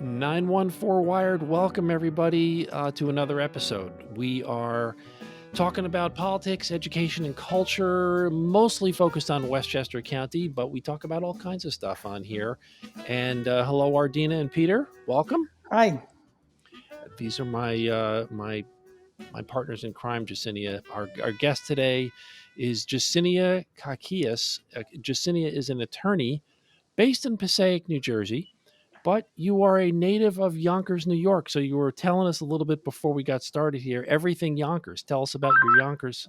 914 Wired, welcome everybody to another episode. We are talking about politics, education, and culture, mostly focused on Westchester County, but we talk about all kinds of stuff on here. And hello, Ardina and Peter. Welcome. Hi. These are my partners in crime, Jessenia. Our guest today is Jessenia Caquias. Jessenia is an attorney based in Passaic, New Jersey. But you are a native of Yonkers, New York. So you were telling us a little bit before we got started here. Everything Yonkers. Tell us about your That Yonkers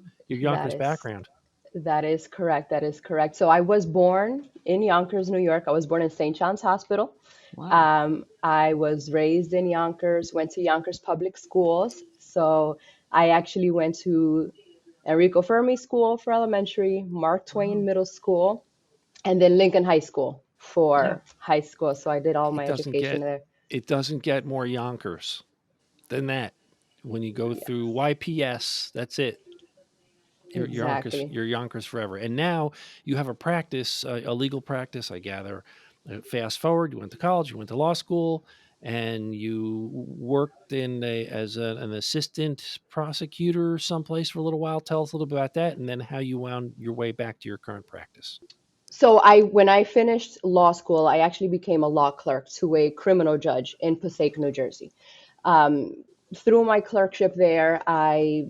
is background. that is correct. That is correct. So I was born in Yonkers, New York. I was born in St. John's Hospital. Wow. I was raised in Yonkers, went to Yonkers Public Schools. So I actually went to Enrico Fermi School for elementary, Mark Twain Wow. Middle School, and then Lincoln High School Yeah. for high school. So I did all It my doesn't education get there. it doesn't get more Yonkers than that. When you go through Yes, YPS, that's it. exactly. You're Yonkers forever. And now you have a practice, a legal practice, I gather. Fast forward, you went to college, you went to law school, and you worked an assistant prosecutor someplace for a little while. Tell us a little bit about that, and then how you wound your way back to your current practice. So when I finished law school, I actually became a law clerk to a criminal judge in Passaic, New Jersey. Um, Through my clerkship there, I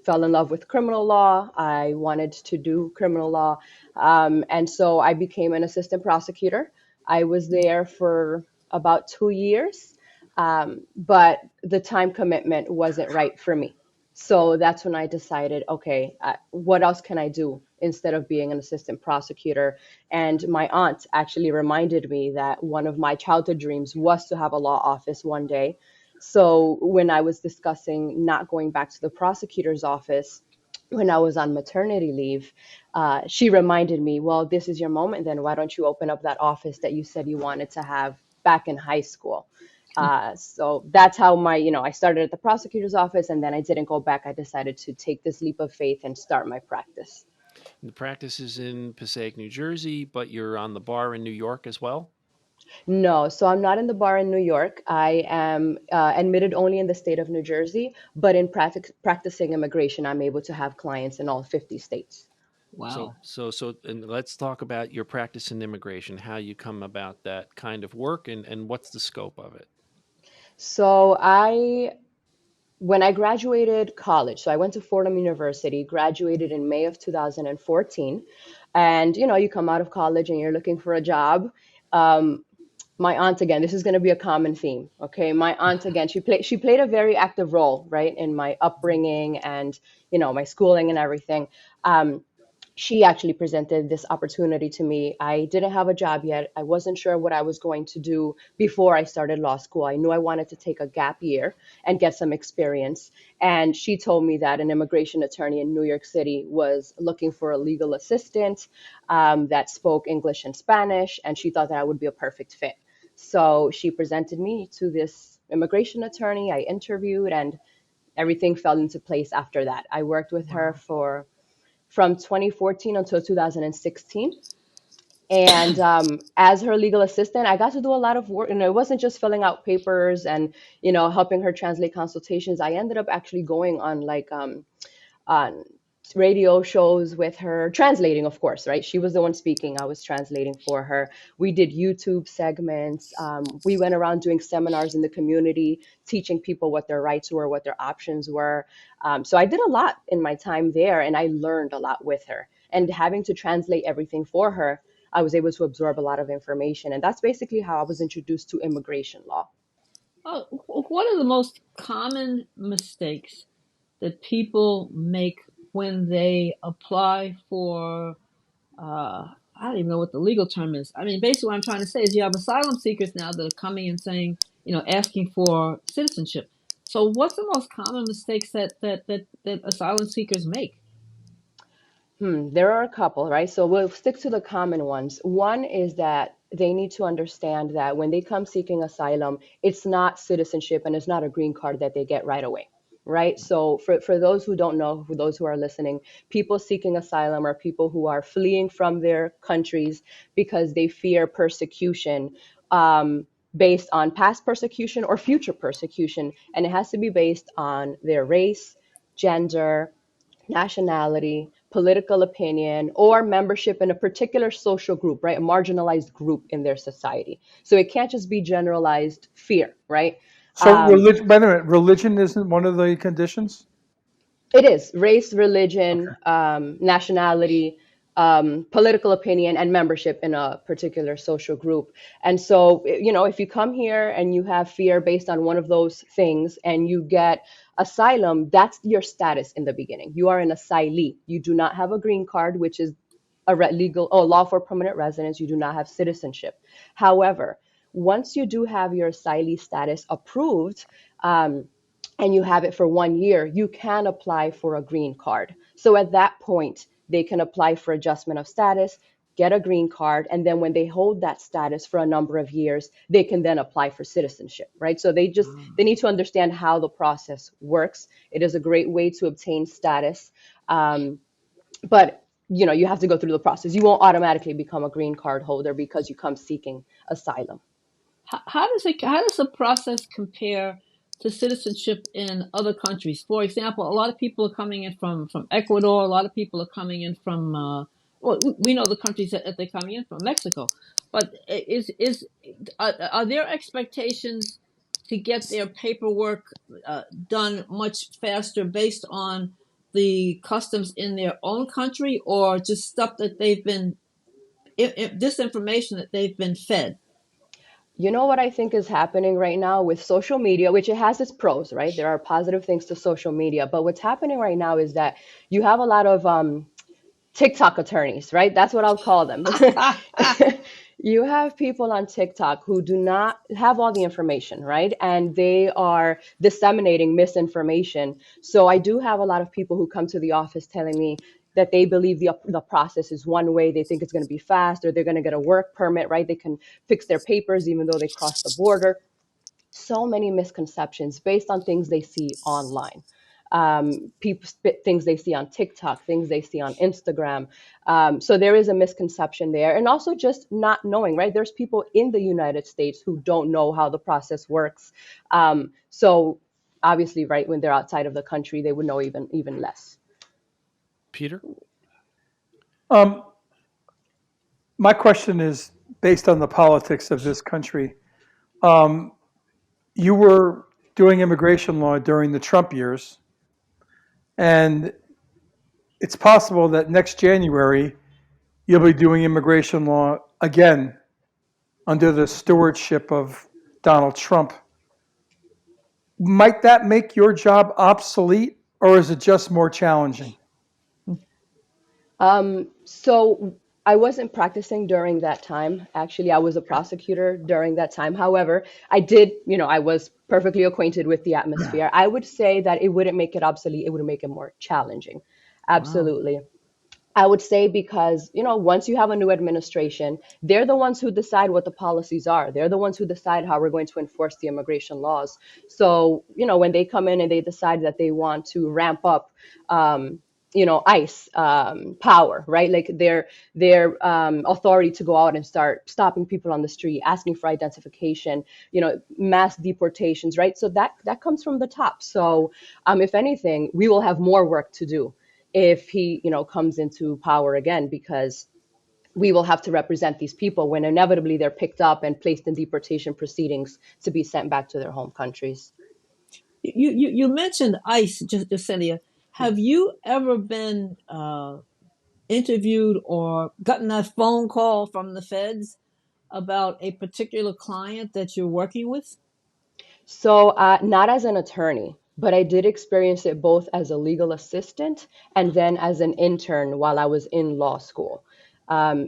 fell in love with criminal law. I wanted to do criminal law. And so I became an assistant prosecutor. I was there for about 2 years, but the time commitment wasn't right for me. So that's when I decided, okay, what else can I do instead of being an assistant prosecutor? And my aunt actually reminded me that one of my childhood dreams was to have a law office one day. So when I was discussing not going back to the prosecutor's office when I was on maternity leave, she reminded me, well, this is your moment then. Why don't you open up that office that you said you wanted to have back in high school? So that's how I started at the prosecutor's office and then I didn't go back. I decided to take this leap of faith and start my practice. The practice is in Passaic, New Jersey, but you're on the bar in New York as well. No, so I'm not in the bar in New York. I am admitted only in the state of New Jersey, but in practicing immigration, I'm able to have clients in all 50 states. Wow. And let's talk about your practice in immigration, how you come about that kind of work, and what's the scope of it. So when I graduated college, so I went to Fordham University, graduated in May of 2014, and you come out of college and you're looking for a job. Um, my aunt again, this is going to be a common theme. Okay, my aunt again, she played a very active role, right, in my upbringing and my schooling and everything. um, she actually presented this opportunity to me. I didn't have a job yet. I wasn't sure what I was going to do before I started law school. I knew I wanted to take a gap year and get some experience. And she told me that an immigration attorney in New York City was looking for a legal assistant that spoke English and Spanish, and she thought that I would be a perfect fit. So she presented me to this immigration attorney. I interviewed, and everything fell into place after that. I worked with her Wow. for from 2014 until 2016. And as her legal assistant, I got to do a lot of work. And it wasn't just filling out papers and helping her translate consultations. I ended up actually going on on radio shows with her, translating, of course, right? She was the one speaking. I was translating for her. We did YouTube segments. We went around doing seminars in the community, teaching people what their rights were, what their options were. So I did a lot in my time there, and I learned a lot with her. And having to translate everything for her, I was able to absorb a lot of information. And that's basically how I was introduced to immigration law. What are the most common mistakes that people make when they apply for, I don't even know what the legal term is. I mean, basically what I'm trying to say is you have asylum seekers now that are coming and saying, asking for citizenship. So what's the most common mistakes that asylum seekers make? There are a couple, right? So we'll stick to the common ones. One is that they need to understand that when they come seeking asylum, it's not citizenship and it's not a green card that they get right away, right? So for those who don't know, for those who are listening, people seeking asylum are people who are fleeing from their countries because they fear persecution. based on past persecution or future persecution, and it has to be based on their race, gender, nationality, political opinion, or membership in a particular social group, right? A marginalized group in their society. So it can't just be generalized fear, right? So religion, wait a minute, religion isn't one of the conditions? It is race, religion, Okay. nationality, political opinion, and membership in a particular social group. And so, if you come here and you have fear based on one of those things and you get asylum, that's your status in the beginning. You are an asylee. You do not have a green card, which is a legal or lawful permanent residence. You do not have citizenship. However, once you do have your asylee status approved, and you have it for 1 year, you can apply for a green card. So at that point, they can apply for adjustment of status, get a green card, and then when they hold that status for a number of years, they can then apply for citizenship, right? So they need to understand how the process works. It is a great way to obtain status, but you have to go through the process. You won't automatically become a green card holder because you come seeking asylum. How does the process compare to citizenship in other countries? For example, a lot of people are coming in from Ecuador. A lot of people are coming in from well, we know the countries that they're coming in from, Mexico. But are there expectations to get their paperwork done much faster based on the customs in their own country, or just stuff that they've been disinformation that they've been fed? You know what I think is happening right now with social media, which it has its pros, right? There are positive things to social media, but what's happening right now is that you have a lot of TikTok attorneys, right? That's what I'll call them. You have people on TikTok who do not have all the information, right? And they are disseminating misinformation. So I do have a lot of people who come to the office telling me that they believe the process is one way. They think it's going to be fast, or they're going to get a work permit, right? They can fix their papers even though they cross the border. So many misconceptions based on things they see online. People things they see on TikTok, things they see on Instagram. So there is a misconception there, and also just not knowing. Right, there's people in the United States who don't know how the process works. So obviously, right, when they're outside of the country, they would know even less. Peter? Um, my question is based on the politics of this country. Um, you were doing immigration law during the Trump years, and it's possible that next January you'll be doing immigration law again under the stewardship of Donald Trump. Might that make your job obsolete, or is it just more challenging? So I wasn't practicing during that time. Actually, I was a prosecutor during that time. However, I was perfectly acquainted with the atmosphere. I would say that it wouldn't make it obsolete, it would make it more challenging. Wow. Absolutely. I would say because, once you have a new administration, they're the ones who decide what the policies are. They're the ones who decide how we're going to enforce the immigration laws. So, when they come in and they decide that they want to ramp up, ICE power, right? Like their authority to go out and start stopping people on the street, asking for identification, mass deportations, right? So that comes from the top. So, if anything, we will have more work to do if he comes into power again, because we will have to represent these people when inevitably they're picked up and placed in deportation proceedings to be sent back to their home countries. You mentioned ICE, Jessenia. Have you ever been interviewed or gotten a phone call from the feds about a particular client that you're working with? So, not as an attorney, but I did experience it both as a legal assistant and then as an intern while I was in law school.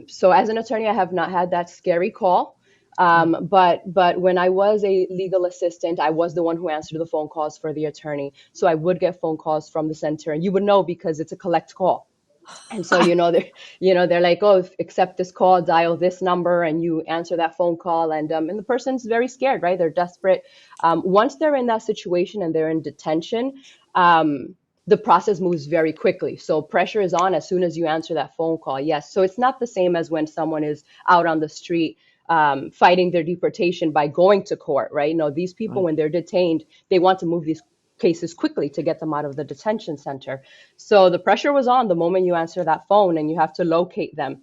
So, as an attorney, I have not had that scary call. But when I was a legal assistant, I was the one who answered the phone calls for the attorney. So I would get phone calls from the center, and you would know because it's a collect call. And so, they're like, oh, accept this call, dial this number, and you answer that phone call. And the person's very scared, right? They're desperate. Once they're in that situation and they're in detention, the process moves very quickly. So pressure is on as soon as you answer that phone call. Yes. So it's not the same as when someone is out on the street, fighting their deportation by going to court, right? No, these people, Right. when they're detained, they want to move these cases quickly to get them out of the detention center. So the pressure was on the moment you answer that phone, and you have to locate them.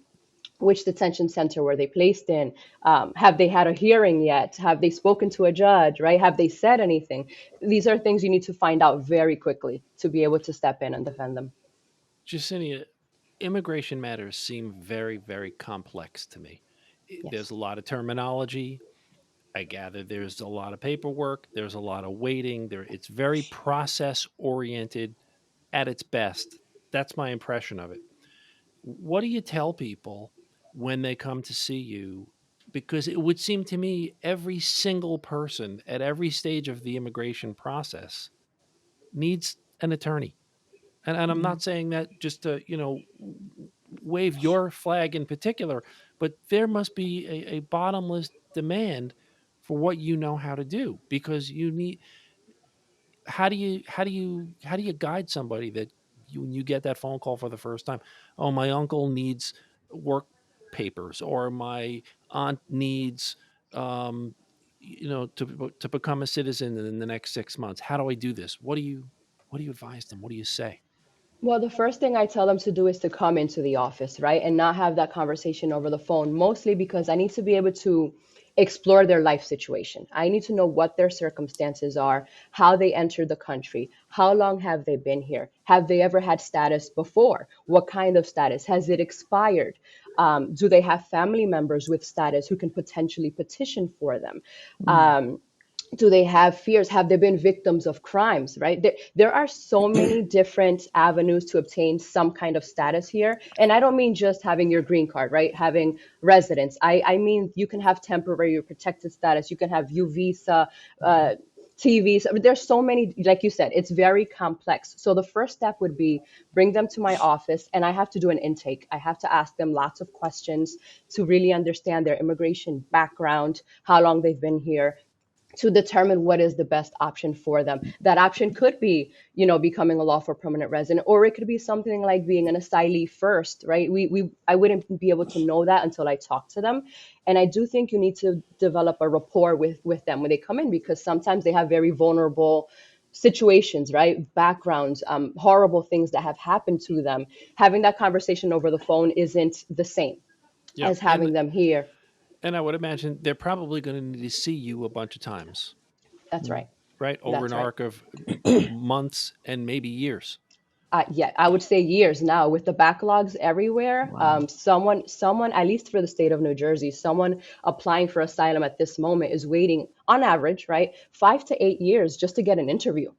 Which detention center were they placed in? Have they had a hearing yet? Have they spoken to a judge, right? Have they said anything? These are things you need to find out very quickly to be able to step in and defend them. Jacinia, immigration matters seem very, very complex to me. There's Yes. a lot of terminology. I gather there's a lot of paperwork. There's a lot of waiting. It's very process oriented at its best. That's my impression of it. What do you tell people when they come to see you? Because it would seem to me every single person at every stage of the immigration process needs an attorney. And I'm Mm-hmm. not saying that just to, wave your flag in particular, but there must be a bottomless demand for what you know how to do, because you need, how do you guide somebody that when you get that phone call for the first time, oh, my uncle needs work papers, or my aunt needs, um to become a citizen in the next 6 months. How do I do this? What do you advise them? What do you say? Well, the first thing I tell them to do is to come into the office, right? And not have that conversation over the phone, mostly because I need to be able to explore their life situation. I need to know what their circumstances are, how they entered the country, how long have they been here? Have they ever had status before? What kind of status? Has it expired? Do they have family members with status who can potentially petition for them? Um, do they have fears? Have they been victims of crimes, right? There are so many different avenues to obtain some kind of status here. And I don't mean just having your green card, right? Having residence. I mean, you can have temporary or protected status. You can have U visa, uh, TVs. There's so many, like you said, it's very complex. So the first step would be bring them to my office, and I have to do an intake. I have to ask them lots of questions to really understand their immigration background, how long they've been here, to determine what is the best option for them. That option could be, becoming a lawful permanent resident, or it could be something like being an asylee first, right? I wouldn't be able to know that until I talk to them. And I do think you need to develop a rapport with them when they come in, because sometimes they have very vulnerable situations, right? Backgrounds, horrible things that have happened to them. Having that conversation over the phone isn't the same Yeah, as and having them here. and I would imagine they're probably going to need to see you a bunch of times, That's right. right? Over an That's right. arc of months and maybe years. Yeah, I would say years now with the backlogs everywhere. Wow. Someone, at least for the state of New Jersey, someone applying for asylum at this moment is waiting on average, right, 5 to 8 years just to get an interview.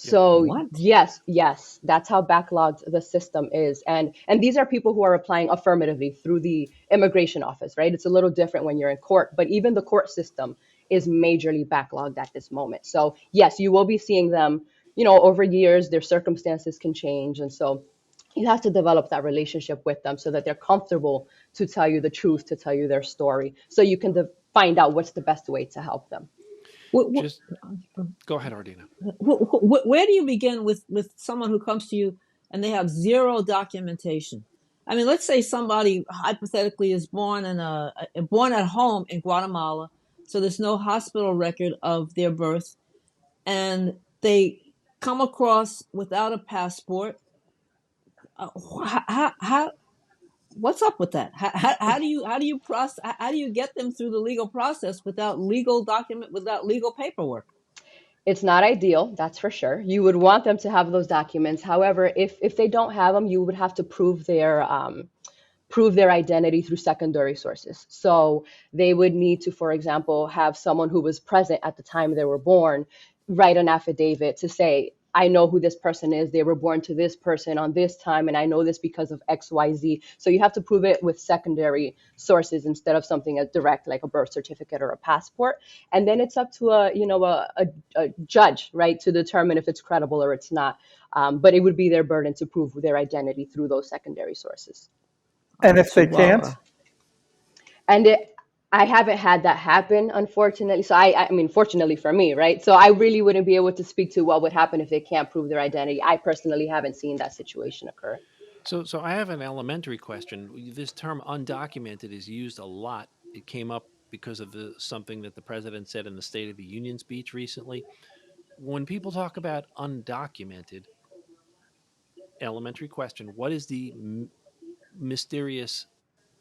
Yeah. So What? yes, that's how backlogged the system is. And these are people who are applying affirmatively through the immigration office, right? It's a little different when you're in court, but even the court system is majorly backlogged at this moment. So yes, you will be seeing them, over years. Their circumstances can change. And so you have to develop that relationship with them so that they're comfortable to tell you the truth, to tell you their story, so you can find out what's the best way to help them. What, Just go ahead, Ardina. where do you begin with someone who comes to you and they have zero documentation? I mean, let's say somebody hypothetically is born at home in Guatemala, so there's no hospital record of their birth, and they come across without a passport. How what's up with that? How do you get them through the legal process without legal paperwork? It's not ideal, that's for sure. You would want them to have those documents. However, if they don't have them, you would have to prove their identity through secondary sources. So they would need to, for example, have someone who was present at the time they were born write an affidavit to say, I know who this person is. They were born to this person on this time, and I know this because of XYZ. So you have to prove it with secondary sources instead of something as direct like a birth certificate or a passport. And then it's up to a judge, right, to determine if it's credible or it's not. But it would be their burden to prove their identity through those secondary sources. And if they can't, Chihuahua. And I haven't had that happen, unfortunately. So I mean, fortunately for me, right? So I really wouldn't be able to speak to what would happen if they can't prove their identity. I personally haven't seen that situation occur. So I have an elementary question. This term undocumented is used a lot. It came up because of something that the president said in the State of the Union speech recently. When people talk about undocumented, elementary question: what is the mysterious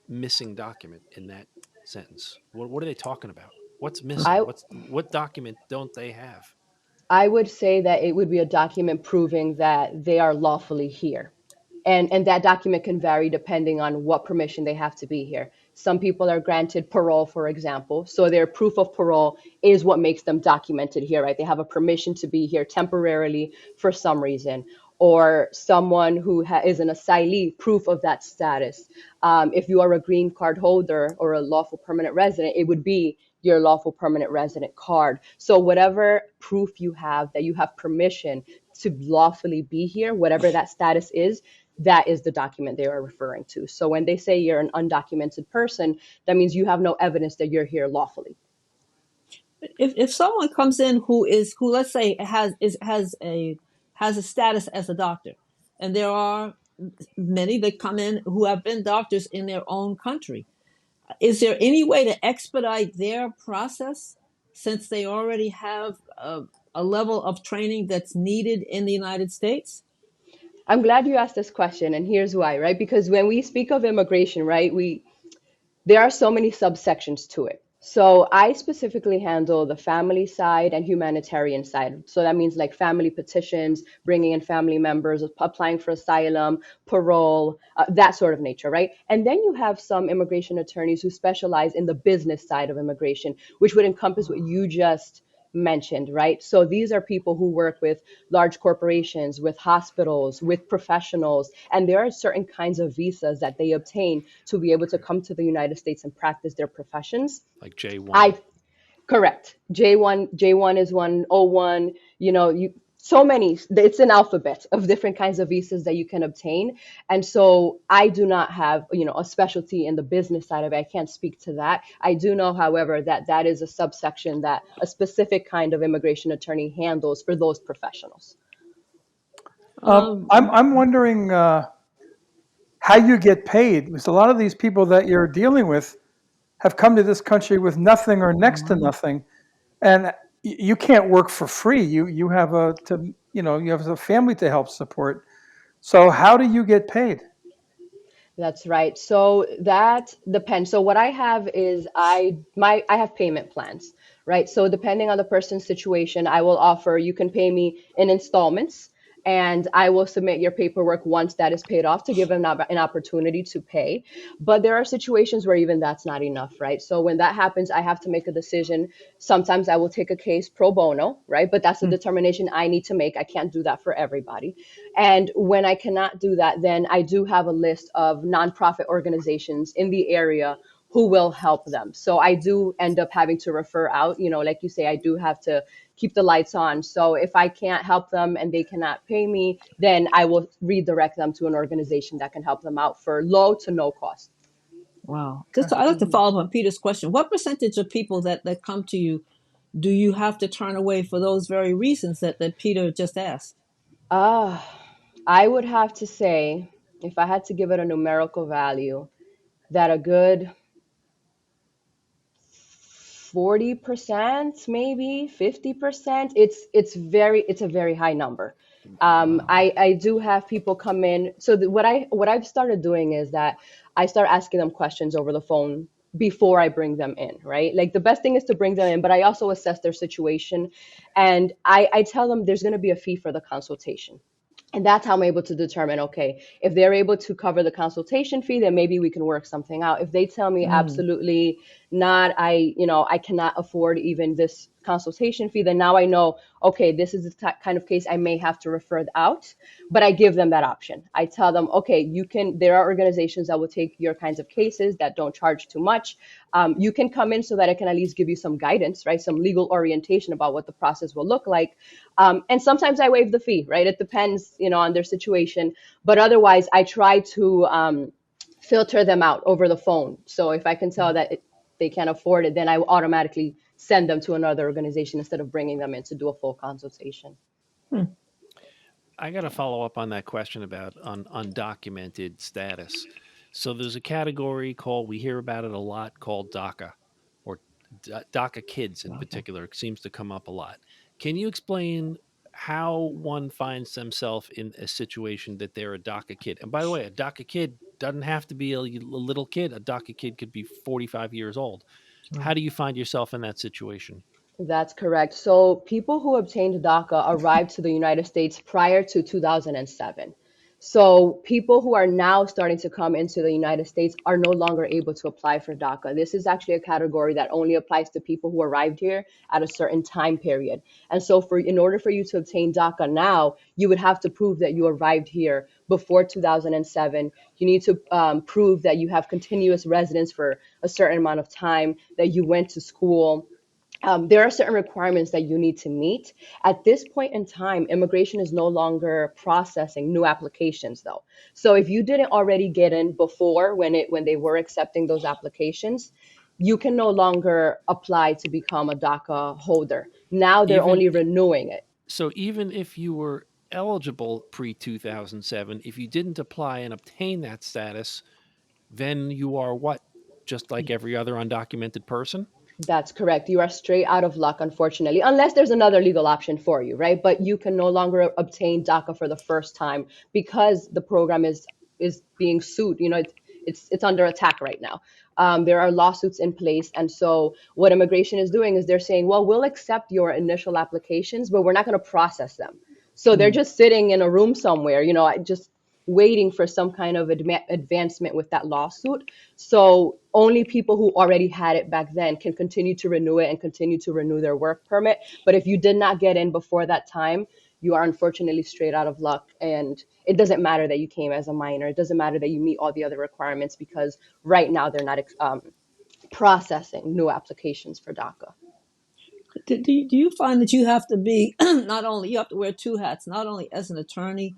missing document in that sentence? What are they talking about? What's missing? I What document don't they have? I would say that it would be a document proving that they are lawfully here. And that document can vary depending on what permission they have to be here. Some people are granted parole, for example. So their proof of parole is what makes them documented here, right? They have a permission to be here temporarily for some reason. Or someone who is an asylee, proof of that status. If you are a green card holder or a lawful permanent resident, it would be your lawful permanent resident card. So whatever proof you have that you have permission to lawfully be here, whatever that status is, that is the document they are referring to. So when they say you're an undocumented person, that means you have no evidence that you're here lawfully. If someone comes in who let's say has a status as a doctor, and there are many that come in who have been doctors in their own country, is there any way to expedite their process since they already have a level of training that's needed in the United States? I'm glad you asked this question, and here's why, right? Because when we speak of immigration, right, there are so many subsections to it. So I specifically handle the family side and humanitarian side. So that means like family petitions, bringing in family members, applying for asylum, parole, that sort of nature, right? And then you have some immigration attorneys who specialize in the business side of immigration, which would encompass what you just mentioned, right? So these are people who work with large corporations, with hospitals, with professionals, and there are certain kinds of visas that they obtain to be able to come to the United States and practice their professions. Like J1. I Correct. J1 is one, O1, so many, it's an alphabet of different kinds of visas that you can obtain. And so I do not have, a specialty in the business side of it. I can't speak to that. I do know, however, that that is a subsection that a specific kind of immigration attorney handles for those professionals. I'm wondering how you get paid, because a lot of these people that you're dealing with have come to this country with nothing or next to nothing, and you can't work for free. You have you have a family to help support. So how do you get paid? That's right. So that depends. So what I have is I have payment plans, right? So depending on the person's situation, I will offer you can pay me in installments, and I will submit your paperwork once that is paid off to give them an opportunity to pay. But there are situations where even that's not enough, right? So when that happens, I have to make a decision. Sometimes I will take a case pro bono, right? But that's a determination I need to make. I can't do that for everybody. And when I cannot do that, then I do have a list of nonprofit organizations in the area who will help them. So I do end up having to refer out, like you say, I do have to keep the lights on. So if I can't help them and they cannot pay me, then I will redirect them to an organization that can help them out for low to no cost. Wow. I'd like to follow up on Peter's question. What percentage of people that come to you do you have to turn away for those very reasons that Peter just asked? Uh, I would have to say, if I had to give it a numerical value, that a good 40%, maybe 50%. It's a very high number. Wow. I do have people come in. So what I've started doing is that I start asking them questions over the phone before I bring them in, right? Like the best thing is to bring them in, but I also assess their situation, and I tell them there's going to be a fee for the consultation. And that's how I'm able to determine, okay, if they're able to cover the consultation fee, then maybe we can work something out. If they tell me Mm. absolutely not, I cannot afford even this consultation fee, then now I know, okay, this is the kind of case I may have to refer it out, but I give them that option. I tell them, okay, there are organizations that will take your kinds of cases that don't charge too much. You can come in so that I can at least give you some guidance, right? Some legal orientation about what the process will look like. And sometimes I waive the fee, right? It depends, on their situation. But otherwise, I try to filter them out over the phone. So if I can tell that they can't afford it, then I will automatically send them to another organization instead of bringing them in to do a full consultation. Hmm. I got to follow up on that question about undocumented status. So there's a category called, we hear about it a lot, called DACA or DACA kids in particular seems to come up a lot. Can you explain how one finds themselves in a situation that they're a DACA kid? And by the way, a DACA kid doesn't have to be a little kid. A DACA kid could be 45 years old. How do you find yourself in that situation? That's correct. So people who obtained DACA arrived to the United States prior to 2007. So people who are now starting to come into the United States are no longer able to apply for DACA. This is actually a category that only applies to people who arrived here at a certain time period. And so in order for you to obtain DACA now, you would have to prove that you arrived here before 2007. You need to prove that you have continuous residence for a certain amount of time, that you went to school. There are certain requirements that you need to meet. At this point in time, immigration is no longer processing new applications, though. So if you didn't already get in before when they were accepting those applications, you can no longer apply to become a DACA holder. Now they're Even only renewing it. so, even if you were eligible pre 2007, if you didn't apply and obtain that status, then you are what? Just like every other undocumented person? That's correct. You are straight out of luck, unfortunately, unless there's another legal option for you, right? But you can no longer obtain DACA for the first time because the program is being sued. You know, it's under attack right now. There are lawsuits in place, and so what immigration is doing is they're saying, well, we'll accept your initial applications, but we're not going to process them. So they're just sitting in a room somewhere, you know, just waiting for some kind of advancement with that lawsuit. So only people who already had it back then can continue to renew it and continue to renew their work permit. But if you did not get in before that time, you are unfortunately straight out of luck. And it doesn't matter that you came as a minor. It doesn't matter that you meet all the other requirements because right now they're not processing new applications for DACA. Do you find that you have to be not only, you have to wear two hats, not only as an attorney,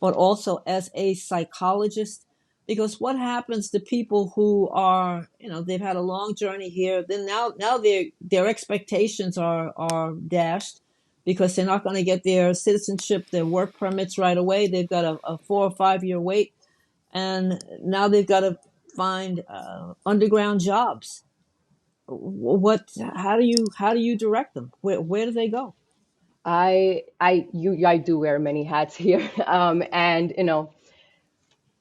but also as a psychologist? Because what happens to people who are, they've had a long journey here, then now their expectations are dashed because they're not going to get their citizenship, their work permits right away. They've got a 4 or 5 year wait, and now they've got to find underground jobs. How do you direct them? Where do they go? I do wear many hats here, and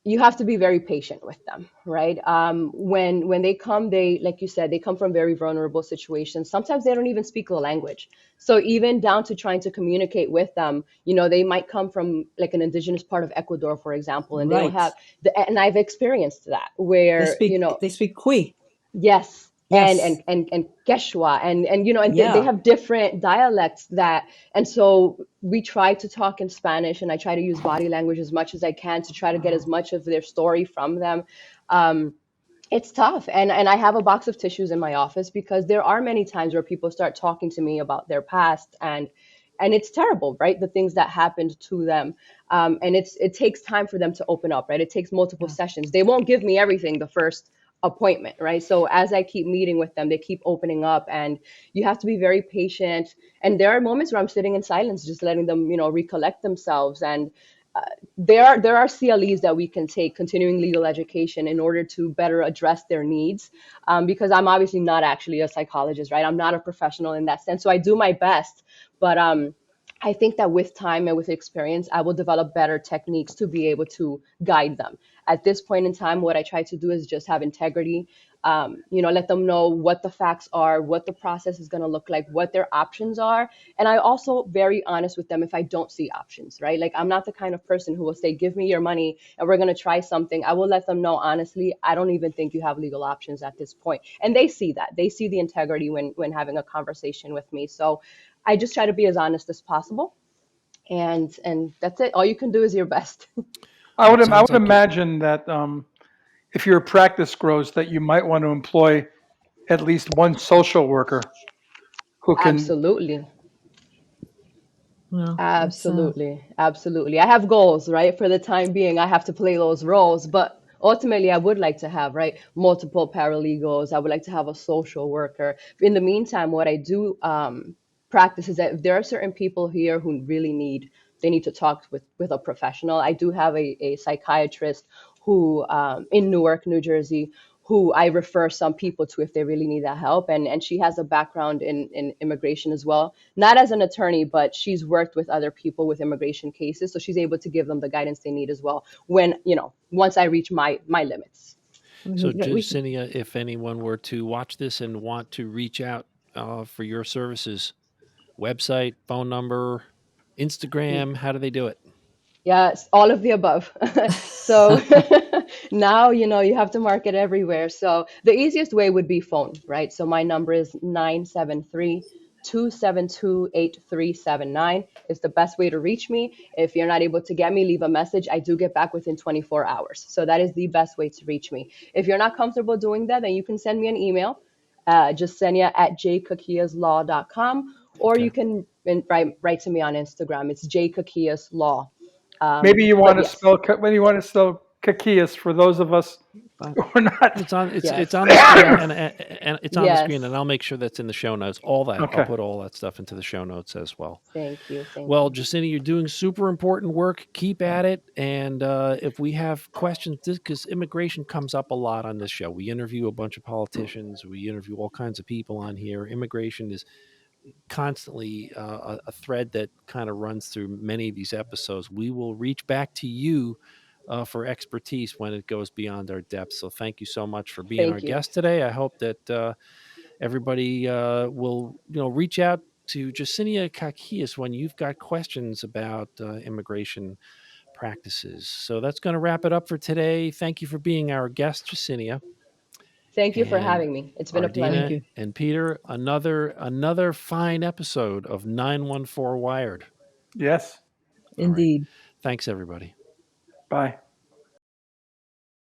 you have to be very patient with them, right? When they come, they, like you said, they come from very vulnerable situations. Sometimes they don't even speak the language. So even down to trying to communicate with them, they might come from like an indigenous part of Ecuador, for example, and they don't Right. have and I've experienced that They where, speak they speak Kui. yes, and Yes. Quechua, and they Yeah. have different dialects that, and so we try to talk in Spanish, and I try to use body language as much as I can to try to get as much of their story from them. Um, it's tough, and I have a box of tissues in my office because there are many times where people start talking to me about their past, and it's terrible, right? The things that happened to them, and it takes time for them to open up, right? It takes multiple Yeah. sessions. They won't give me everything the first appointment, right? So as I keep meeting with them, they keep opening up, and you have to be very patient. And there are moments where I'm sitting in silence, just letting them, recollect themselves. And there are CLEs that we can take, continuing legal education, in order to better address their needs. Because I'm obviously not actually a psychologist, right? I'm not a professional in that sense. So I do my best, but I think that with time and with experience, I will develop better techniques to be able to guide them. At this point in time, what I try to do is just have integrity. Let them know what the facts are, what the process is going to look like, what their options are. And I also very honest with them if I don't see options, right? Like I'm not the kind of person who will say, give me your money and we're going to try something. I will let them know honestly, I don't even think you have legal options at this point. And they see that. They see the integrity when having a conversation with me. So I just try to be as honest as possible. And that's it. All you can do is your best. It I sounds would like you. imagine that if your practice grows, that you might want to employ at least one social worker who can. Absolutely. No, that's Absolutely. Absolutely. I have goals, right? For the time being, I have to play those roles, but ultimately I would like to have, right, multiple paralegals. I would like to have a social worker. In the meantime, what I do practice is that if there are certain people here who really they need to talk with a professional. I do have a psychiatrist who in Newark, New Jersey, who I refer some people to if they really need that help. And she has a background in immigration as well, not as an attorney, but she's worked with other people with immigration cases. So she's able to give them the guidance they need as well when, once I reach my limits. So, We can, Jessenia, if anyone were to watch this and want to reach out for your services, website, phone number, Instagram, how do they do it? Yes, all of the above. So now, you have to market everywhere. So the easiest way would be phone, right? So my number is 973-272-8379. It's the best way to reach me. If you're not able to get me, leave a message. I do get back within 24 hours. So that is the best way to reach me. If you're not comfortable doing that, then you can send me an email, Jessenia@jcaquiaslaw.com, or Okay. you can write to me on Instagram. It's jcaquiaslaw. Maybe you But want to yes, spell Caquias for those of us fine. who are not. It's on it's yes, on the screen, Yes. and it's on the screen, and yes. I'll make sure that's in the show notes. All that, I'll Okay. put all that stuff into the show notes as well. Thank you, thank Well, you. Jessenia, you're doing super important work. Keep at it. And if we have questions, because immigration comes up a lot on this show, we interview a bunch of politicians, we interview all kinds of people on here. Immigration is constantly a thread that kind of runs through many of these episodes. We will reach back to you for expertise when it goes beyond our depth. So thank you so much for being our Thank you. guest today. I hope that everybody will reach out to Jessenia Caquias when you've got questions about immigration practices. So that's going to wrap it up for today. Thank you for being our guest, Jessenia. Thank you for And having me. It's been a Thank pleasure. Ardina you. and Peter, another fine episode of 914 Wired. Yes. All right. Indeed. Thanks, everybody. Bye.